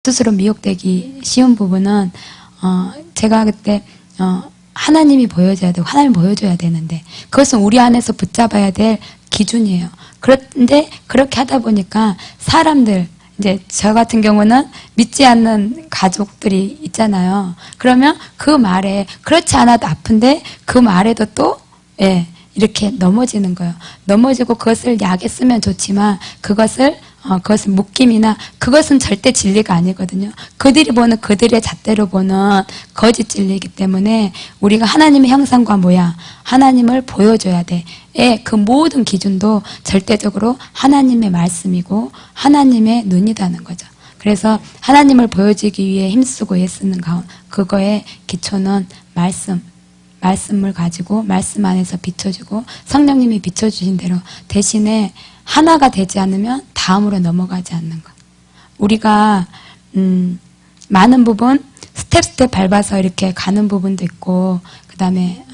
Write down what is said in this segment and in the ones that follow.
스스로 미혹되기 쉬운 부분은 제가 그때 하나님이 보여줘야 되고 하나님 보여줘야 되는데 그것은 우리 안에서 붙잡아야 될 기준이에요. 그런데 그렇게 하다 보니까 사람들 이제 저 같은 경우는 믿지 않는 가족들이 있잖아요. 그러면 그 말에 그렇지 않아도 아픈데 그 말에도 또 이렇게 넘어지는 거예요. 넘어지고 그것을 약에 쓰면 좋지만 그것을 묶임이나 그것은 절대 진리가 아니거든요. 그들이 보는 그들의 잣대로 보는 거짓 진리이기 때문에 우리가 하나님의 형상과 모양, 하나님을 보여줘야 돼. 그 모든 기준도 절대적으로 하나님의 말씀이고 하나님의 눈이라는 거죠. 그래서 하나님을 보여주기 위해 힘쓰고 애쓰는 그거의 기초는 말씀을 가지고 말씀 안에서 비춰주고 성령님이 비춰주신 대로 대신에 하나가 되지 않으면 다음으로 넘어가지 않는 것. 우리가 많은 부분 스텝 밟아서 이렇게 가는 부분도 있고 그 다음에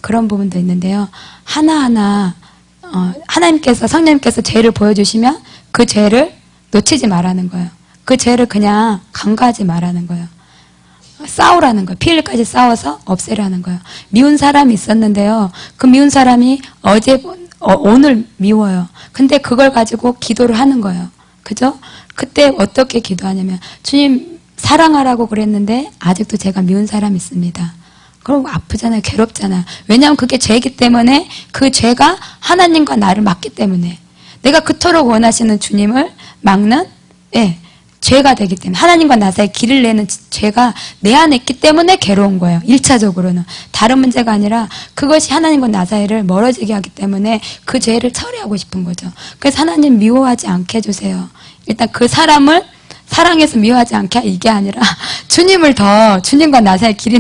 그런 부분도 있는데요. 하나하나 하나님께서 성령님께서 죄를 보여주시면 그 죄를 놓치지 말라는 거예요. 그 죄를 그냥 간과하지 말라는 거예요. 싸우라는 거예요. 피 흘릴까지 싸워서 없애라는 거예요. 미운 사람이 있었는데요. 그 미운 사람이 오늘 미워요. 근데 그걸 가지고 기도를 하는 거예요. 그죠? 그때 어떻게 기도하냐면 주님 사랑하라고 그랬는데 아직도 제가 미운 사람이 있습니다. 그럼 아프잖아요. 괴롭잖아요. 왜냐하면 그게 죄이기 때문에 그 죄가 하나님과 나를 막기 때문에 내가 그토록 원하시는 주님을 막는 죄가 되기 때문에 하나님과 나 사이에 길을 내는 죄가 내 안에 있기 때문에 괴로운 거예요. 1차적으로는. 다른 문제가 아니라 그것이 하나님과 나 사이를 멀어지게 하기 때문에 그 죄를 처리하고 싶은 거죠. 그래서 하나님 미워하지 않게 해주세요. 일단 그 사람을 사랑해서 미워하지 않게 이게 아니라 주님과 나 사이에 길이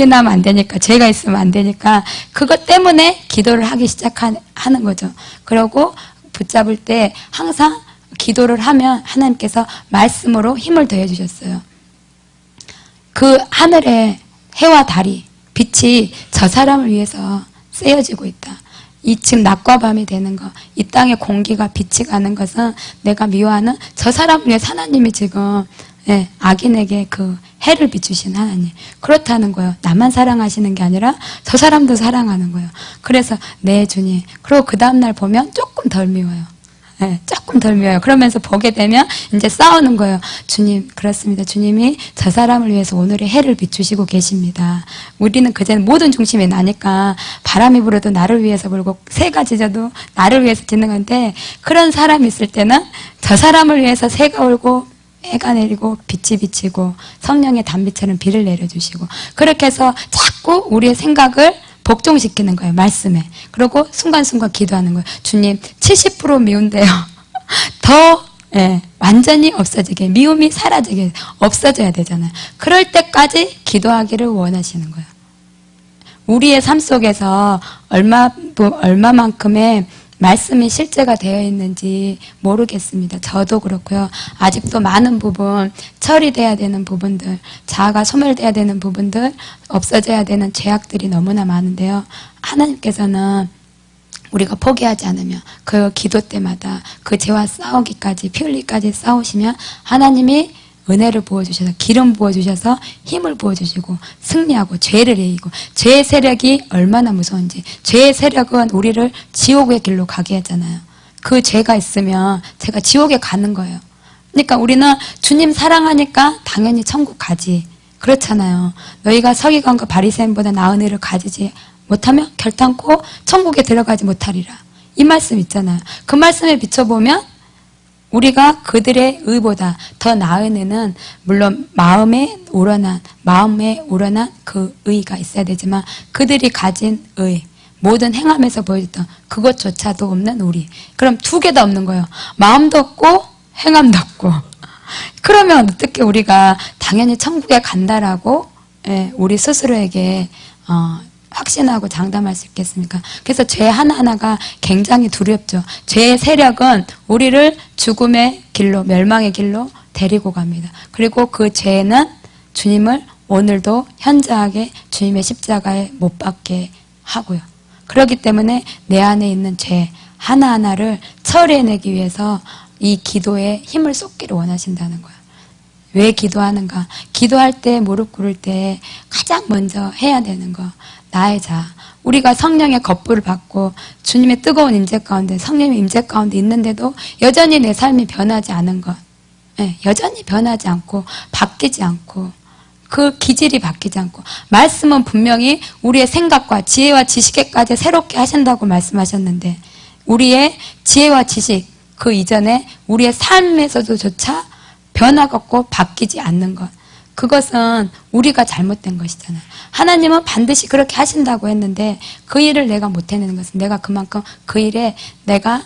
나면 안 되니까 죄가 있으면 안 되니까 그것 때문에 기도를 하기 시작하는 거죠. 그러고 붙잡을 때 항상 기도를 하면 하나님께서 말씀으로 힘을 더해 주셨어요. 그 하늘에 해와 달이 빛이 저 사람을 위해서 쓰여지고 있다. 이 지금 낮과 밤이 되는 것, 이 땅의 공기가 빛이 가는 것은 내가 미워하는 저 사람을 위해서 하나님이 지금 악인에게 그 해를 비추신 하나님. 그렇다는 거예요. 나만 사랑하시는 게 아니라 저 사람도 사랑하는 거예요. 그래서 네 주님. 그리고 그 다음날 보면 조금 덜 미워요. 조금 덜 미워요. 그러면서 보게 되면 이제 싸우는 거예요. 주님, 그렇습니다. 주님이 저 사람을 위해서 오늘의 해를 비추시고 계십니다. 우리는 그제는 모든 중심이 나니까 바람이 불어도 나를 위해서 불고 새가 짖어도 나를 위해서 짖는 건데 그런 사람이 있을 때는 저 사람을 위해서 새가 울고 해가 내리고 빛이 비치고 성령의 단비처럼 비를 내려주시고 그렇게 해서 자꾸 우리의 생각을 복종시키는 거예요. 말씀에. 그리고 순간순간 기도하는 거예요. 주님 70% 미운데요. 더 완전히 없어지게 미움이 사라지게 없어져야 되잖아요. 그럴 때까지 기도하기를 원하시는 거예요. 우리의 삶 속에서 얼마만큼의 말씀이 실제가 되어 있는지 모르겠습니다. 저도 그렇고요. 아직도 많은 부분, 처리돼야 되는 부분들, 자아가 소멸돼야 되는 부분들, 없어져야 되는 죄악들이 너무나 많은데요. 하나님께서는 우리가 포기하지 않으면 그 기도 때마다 그 죄와 싸우기까지, 피 흘리기까지 싸우시면 하나님이 은혜를 부어주셔서 기름 부어주셔서 힘을 부어주시고 승리하고 죄를 이기고 죄의 세력이 얼마나 무서운지 죄의 세력은 우리를 지옥의 길로 가게 하잖아요. 그 죄가 있으면 제가 지옥에 가는 거예요. 그러니까 우리는 주님 사랑하니까 당연히 천국 가지 그렇잖아요. 너희가 서기관과 바리새인보다 나은 의를 가지지 못하면 결단코 천국에 들어가지 못하리라. 이 말씀 있잖아요. 그 말씀에 비춰보면 우리가 그들의 의보다 더 나은 의는 물론 마음에 우러난 그 의가 있어야 되지만 그들이 가진 의 모든 행함에서 보여줬던 그것조차도 없는 우리. 그럼 두 개 다 없는 거예요. 마음도 없고 행함도 없고. 그러면 어떻게 우리가 당연히 천국에 간다라고 우리 스스로에게 확신하고 장담할 수 있겠습니까? 그래서 죄 하나하나가 굉장히 두렵죠. 죄의 세력은 우리를 죽음의 길로, 멸망의 길로 데리고 갑니다. 그리고 그 죄는 주님을 오늘도 현저하게 주님의 십자가에 못 박게 하고요. 그렇기 때문에 내 안에 있는 죄 하나하나를 처리해내기 위해서 이 기도에 힘을 쏟기를 원하신다는 거예요. 왜 기도하는가? 기도할 때, 무릎 꿇을 때 가장 먼저 해야 되는 거, 나의 자아. 우리가 성령의 겁부를 받고 주님의 뜨거운 임재 가운데, 성령의 임재 가운데 있는데도 여전히 내 삶이 변하지 않은 것, 여전히 변하지 않고 바뀌지 않고 그 기질이 바뀌지 않고, 말씀은 분명히 우리의 생각과 지혜와 지식에까지 새롭게 하신다고 말씀하셨는데, 우리의 지혜와 지식, 그 이전에 우리의 삶에서도조차 변화가 없고 바뀌지 않는 것, 그것은 우리가 잘못된 것이잖아요. 하나님은 반드시 그렇게 하신다고 했는데 그 일을 내가 못해내는 것은, 내가 그만큼 그 일에 내가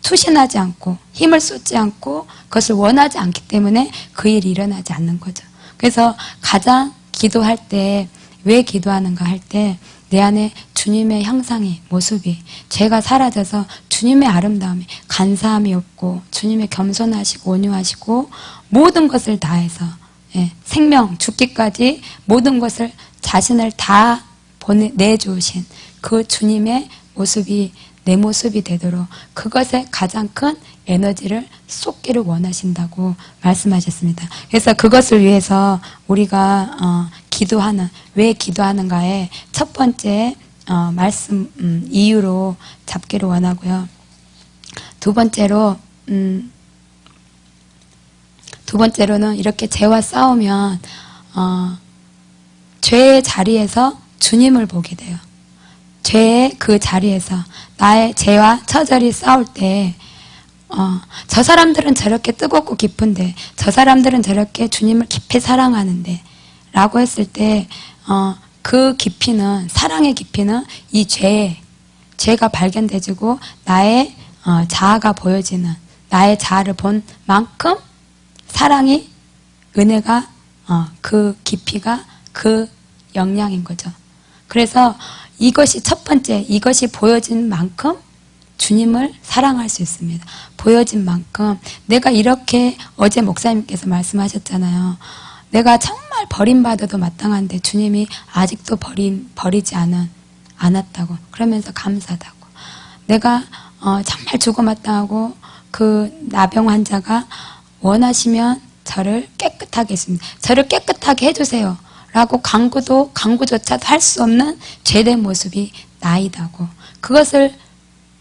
투신하지 않고 힘을 쏟지 않고 그것을 원하지 않기 때문에 그 일이 일어나지 않는 거죠. 그래서 가장 기도할 때, 왜 기도하는가 할 때, 내 안에 주님의 형상이, 모습이, 죄가 사라져서 주님의 아름다움이, 간사함이 없고 주님의 겸손하시고 온유하시고 모든 것을 다해서, 생명, 죽기까지 모든 것을, 자신을 다 내주신 그 주님의 모습이 내 모습이 되도록, 그것에 가장 큰 에너지를 쏟기를 원하신다고 말씀하셨습니다. 그래서 그것을 위해서 우리가 기도하는, 왜 기도하는가에 첫 번째 말씀 이유로 잡기를 원하고요. 두 번째로는 이렇게 죄와 싸우면 죄의 자리에서 주님을 보게 돼요. 죄의 그 자리에서 나의 죄와 처절히 싸울 때, 저 사람들은 저렇게 뜨겁고 깊은데, 저 사람들은 저렇게 주님을 깊이 사랑하는데 라고 했을 때, 그 깊이는, 사랑의 깊이는 이 죄가 발견되지고 나의 자아가 보여지는, 나의 자아를 본 만큼 사랑이, 은혜가, 그 깊이가 그 영향인 거죠. 그래서 이것이 첫 번째, 이것이 보여진 만큼 주님을 사랑할 수 있습니다. 보여진 만큼. 내가 이렇게, 어제 목사님께서 말씀하셨잖아요. 내가 정말 버림받아도 마땅한데 주님이 아직도 버리지 않았다고. 그러면서 감사하다고. 내가 정말 죽어마땅하고 그 나병 환자가 원하시면 저를 깨끗하게 했습니다. 저를 깨끗하게 해주세요 라고 간구조차도 할 수 없는 죄된 모습이 나이다고. 그것을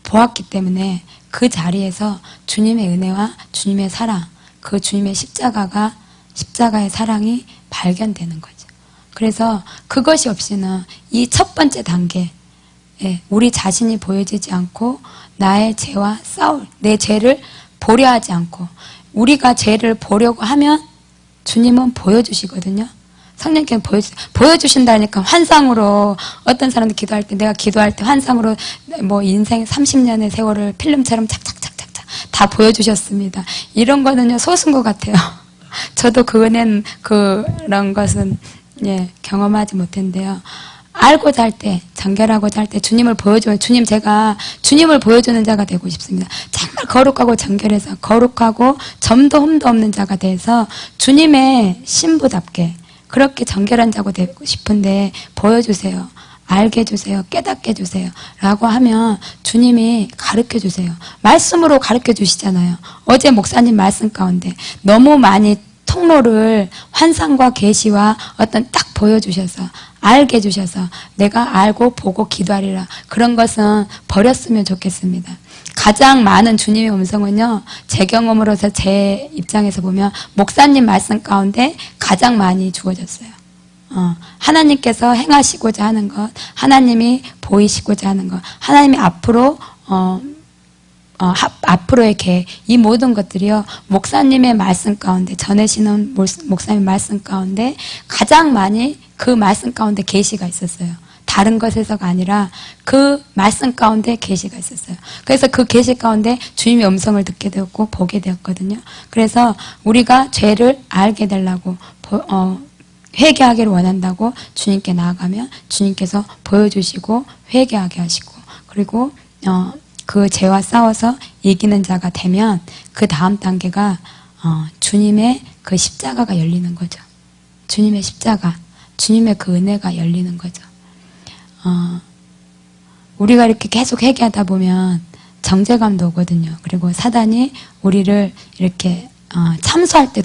보았기 때문에 그 자리에서 주님의 은혜와 주님의 사랑, 그 주님의 십자가의 사랑이 발견되는 거죠. 그래서 그것이 없이는 이 첫 번째 단계, 우리 자신이 보여지지 않고 나의 죄와 내 죄를 보려 하지 않고, 우리가 죄를 보려고 하면 주님은 보여주시거든요. 성령께서 보여주신다니까. 환상으로, 어떤 사람들 기도할 때, 내가 기도할 때 환상으로 뭐 인생 30년의 세월을 필름처럼 착착착착착 다 보여주셨습니다. 이런 거는요, 소수인 것 같아요. 저도 그 은혜는, 그런 것은 경험하지 못했는데요. 알고자 할 때, 정결하고자 할 때 주님을 보여줘요. 제가 주님을 보여주는 자가 되고 싶습니다. 정말 거룩하고 정결해서, 거룩하고 점도 흠도 없는 자가 돼서 주님의 신부답게 그렇게 정결한 자가 되고 싶은데 보여주세요. 알게 해주세요. 깨닫게 해주세요. 라고 하면 주님이 가르쳐 주세요. 말씀으로 가르쳐 주시잖아요. 어제 목사님 말씀 가운데 너무 많이 통로를 환상과 계시와 어떤 딱 보여주셔서, 알게 해주셔서 내가 알고 보고 기도하리라. 그런 것은 버렸으면 좋겠습니다. 가장 많은 주님의 음성은요, 제 경험으로서, 제 입장에서 보면 목사님 말씀 가운데 가장 많이 주어졌어요. 하나님께서 행하시고자 하는 것, 하나님이 보이시고자 하는 것, 하나님이 앞으로의 계획, 이 모든 것들이요, 목사님의 말씀 가운데, 전해지는 목사님의 말씀 가운데 가장 많이 그 말씀 가운데 계시가 있었어요. 다른 것에서가 아니라 그 말씀 가운데 계시가 있었어요. 그래서 그 계시 가운데 주님의 음성을 듣게 되었고 보게 되었거든요. 그래서 우리가 죄를 알게 되려고, 회개하기를 원한다고 주님께 나아가면 주님께서 보여주시고 회개하게 하시고, 그리고 그 죄와 싸워서 이기는 자가 되면 그 다음 단계가 주님의 그 십자가가 열리는 거죠. 주님의 십자가, 주님의 그 은혜가 열리는 거죠. 우리가 이렇게 계속 회개하다 보면 정제감도 오거든요. 그리고 사단이 우리를 이렇게 참소할 때